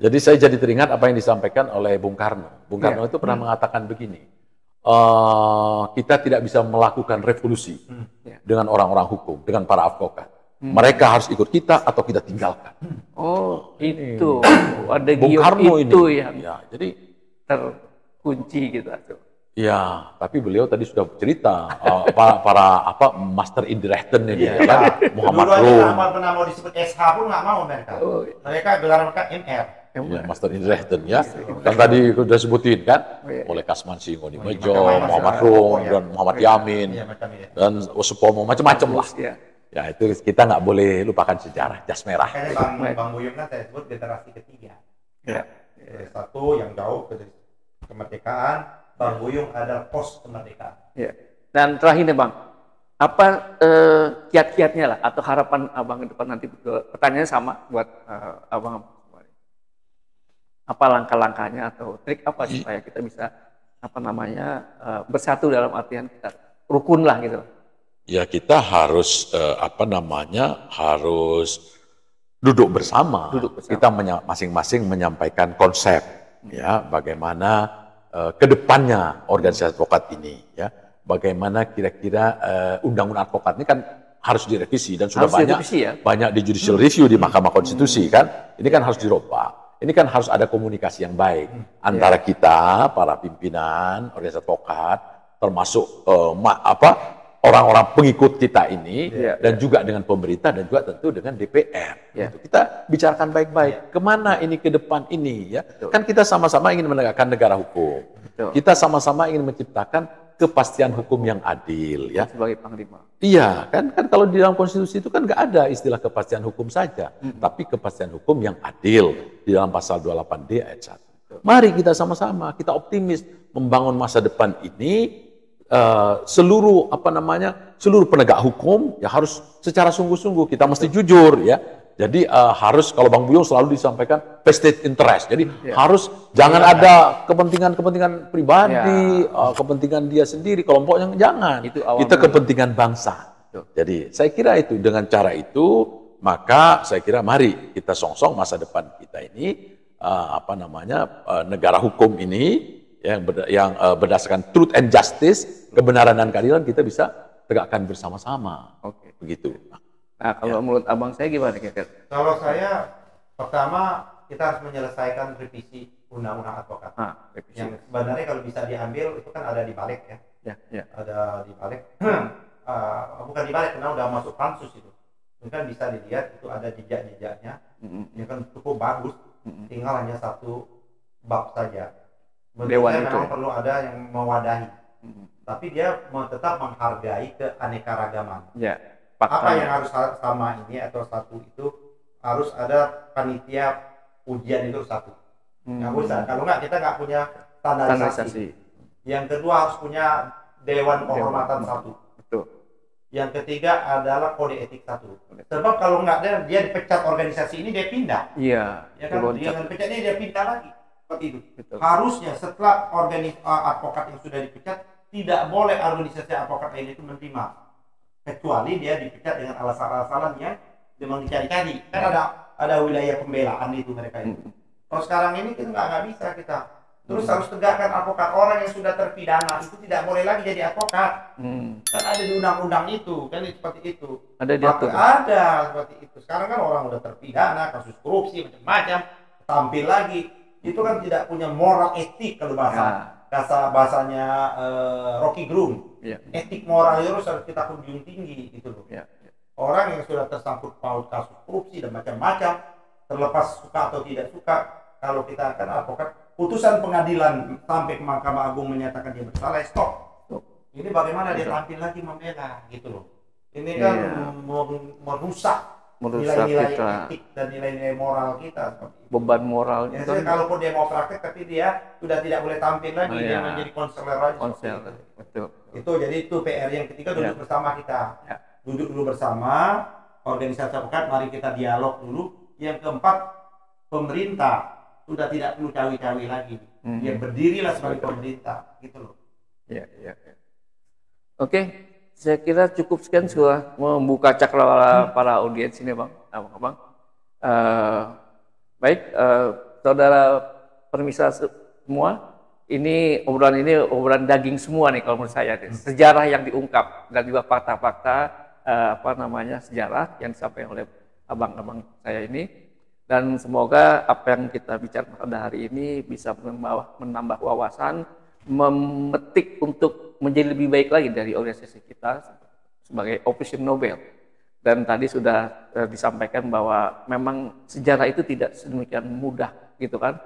Jadi saya jadi teringat apa yang disampaikan oleh Bung Karno. Bung Karno itu pernah mengatakan begini. Kita tidak bisa melakukan revolusi dengan orang-orang hukum, dengan para advokat. Mereka harus ikut kita atau kita tinggalkan. Oh, itu ada Bung Karno itu ini. Yang ya, jadi terkunci gitu. Ya, tapi beliau tadi sudah cerita para apa master in Drachten ini ya kan, Muhammad Dulu Rum. aja pernah mau disebut SH pun nggak mau mereka. Mereka gelar mereka MR. Ya, Master in Drachten ya. Kan tadi sudah sebutin kan, mulai Kasman Singo Mejo, Muhammad Rum dan Muhammad Yamin dan Supomo macam-macam lah. Ya itu kita nggak boleh lupakan sejarah jas merah. Makanya Bang Buyung kan saya sebut generasi ketiga. Satu yang jauh ke kemerdekaan, Bang Buyung adalah pos kemerdekaan. Ya. Dan terakhir nih Bang, apa kiat-kiatnya lah atau harapan Abang ke depan nanti? Pertanyaannya sama buat Abang. Apa langkah-langkahnya atau trik apa supaya kita bisa bersatu dalam artian kita rukun lah gitu. Ya kita harus harus duduk bersama. Kita masing-masing menyampaikan konsep ya bagaimana kedepannya organisasi advokat ini ya. Bagaimana kira-kira undang-undang advokat ini kan harus direvisi dan sudah banyak di judicial review di Mahkamah Konstitusi kan. Ini kan harus dirubah. Ini kan harus ada komunikasi yang baik antara kita, para pimpinan, organisasi advokat, termasuk orang-orang pengikut kita ini, dan juga dengan pemerintah, dan juga tentu dengan DPR. Gitu. Kita bicarakan baik-baik, kemana ini ke depan ini. Ya? Kan kita sama-sama ingin menegakkan negara hukum. Kita sama-sama ingin menciptakan kepastian hukum yang adil. Ya. Sebagai panglima. Iya, kan kalau di dalam konstitusi itu kan nggak ada istilah kepastian hukum saja, tapi kepastian hukum yang adil di dalam pasal 28D ayat 1. Mari kita sama-sama, kita optimis membangun masa depan ini, seluruh penegak hukum ya harus secara sungguh-sungguh, kita mesti jujur ya. Jadi harus, kalau Bang Buyung selalu disampaikan vested interest. Jadi harus jangan ada kepentingan pribadi, kepentingan dia sendiri, kelompoknya jangan. Itu kepentingan bangsa. Jadi saya kira itu, dengan cara itu maka saya kira mari kita songsong masa depan kita ini negara hukum ini yang berdasarkan truth and justice, kebenaran dan keadilan kita bisa tegakkan bersama-sama. Begitu. Nah, kalau menurut Abang saya gimana kira-kira? Kalau saya, pertama kita harus menyelesaikan revisi Undang-Undang Advokat. Yang sebenarnya kalau bisa diambil itu kan ada di balik ya. Ada di balik. Bukan di balik, karena udah masuk pansus itu. Itu kan bisa dilihat itu ada jejak-jejaknya. Ini kan cukup bagus. Tinggal hanya satu bab saja. Menurut memang perlu ada yang mewadahi. Tapi dia tetap menghargai keanekaragaman. Apa yang harus sama ini atau satu itu harus ada panitia ujian itu satu. Nggak bisa. Kalau nggak kita nggak punya standarisasi. Yang kedua harus punya dewan kehormatan satu. Yang ketiga adalah kode etik satu. Sebab kalau nggak dia dipecat organisasi ini dia pindah. Ya kan? Dia dengan pecatnya dia pindah lagi. Seperti itu. Harusnya setelah advokat yang sudah dipecat tidak boleh organisasi advokat lain itu menerima. Kecuali dia dipecat dengan alasan-alasan yang memang dicari-cari. Kan ada wilayah pembelaan itu mereka itu. Kalau sekarang ini kita nggak bisa kita. Terus harus tegakkan advokat. Orang yang sudah terpidana itu tidak boleh lagi jadi advokat. Kan ada di undang-undang itu, kan seperti itu. Ada seperti itu. Sekarang kan orang udah terpidana, kasus korupsi macam-macam, tampil lagi. Itu kan tidak punya moral etik kalau bahasanya Rocky Gerung. Etik moral itu harus kita junjung tinggi gitu loh. Orang yang sudah tersangkut paut kasus korupsi dan macam-macam, terlepas suka atau tidak suka, kalau kita akan advokat, putusan pengadilan sampai ke Mahkamah Agung menyatakan dia bersalah, stop. Ini bagaimana dia tampil lagi membela gitu loh. Ini kan merusak nilai-nilai etik dan nilai-nilai moral kita. Beban moral. Kalaupun dia mau praktek tapi dia sudah tidak boleh tampil lagi, dia menjadi konselor aja. Itu jadi itu PR yang ketiga, duduk bersama kita. Duduk dulu bersama organisasi advokat, mari kita dialog dulu. Yang keempat, pemerintah sudah tidak perlu cawi-cawi lagi. Dia berdirilah sebagai pemerintah gitu loh. Oke, saya kira cukup sekian sudah membuka cakrawala para audiens ini Bang. Abang. Baik, saudara permisa semua. Ini obrolan daging semua nih kalau menurut saya. Sejarah yang diungkap dan juga fakta-fakta sejarah yang disampaikan oleh abang-abang saya ini. Dan semoga apa yang kita bicara pada hari ini bisa menambah wawasan, memetik untuk menjadi lebih baik lagi dari organisasi kita sebagai Operation Nobel. Dan tadi sudah disampaikan bahwa memang sejarah itu tidak sedemikian mudah gitu kan,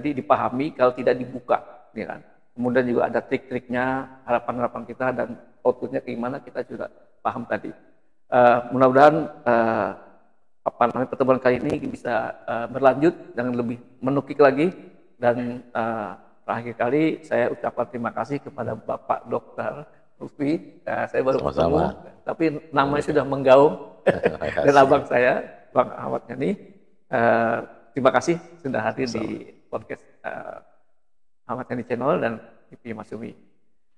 dipahami kalau tidak dibuka, ya kan. Kemudian juga ada trik-triknya, harapan-harapan kita dan outputnya gimana kita juga paham tadi. Mudah-mudahan pertemuan kali ini bisa berlanjut dan lebih menukik lagi. Dan terakhir kali saya ucapkan terima kasih kepada Bapak Dr. Lutfi. Saya baru ketemu, tapi namanya sudah menggaung. Dan abang saya, Bang Ahmad Yani. Terima kasih sudah hadir di podcast Ahmad Yani Channel dan TV Masyumi.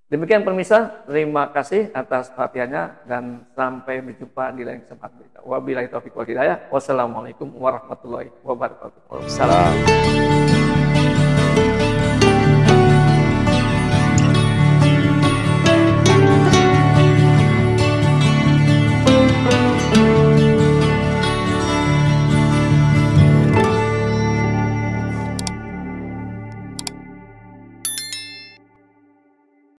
Demikian pemirsa, terima kasih atas perhatiannya dan sampai berjumpa di lain kesempatan. Wabillahi taufiq wal hidayah. Wassalamualaikum warahmatullahi wabarakatuh. Waalaikumsalam.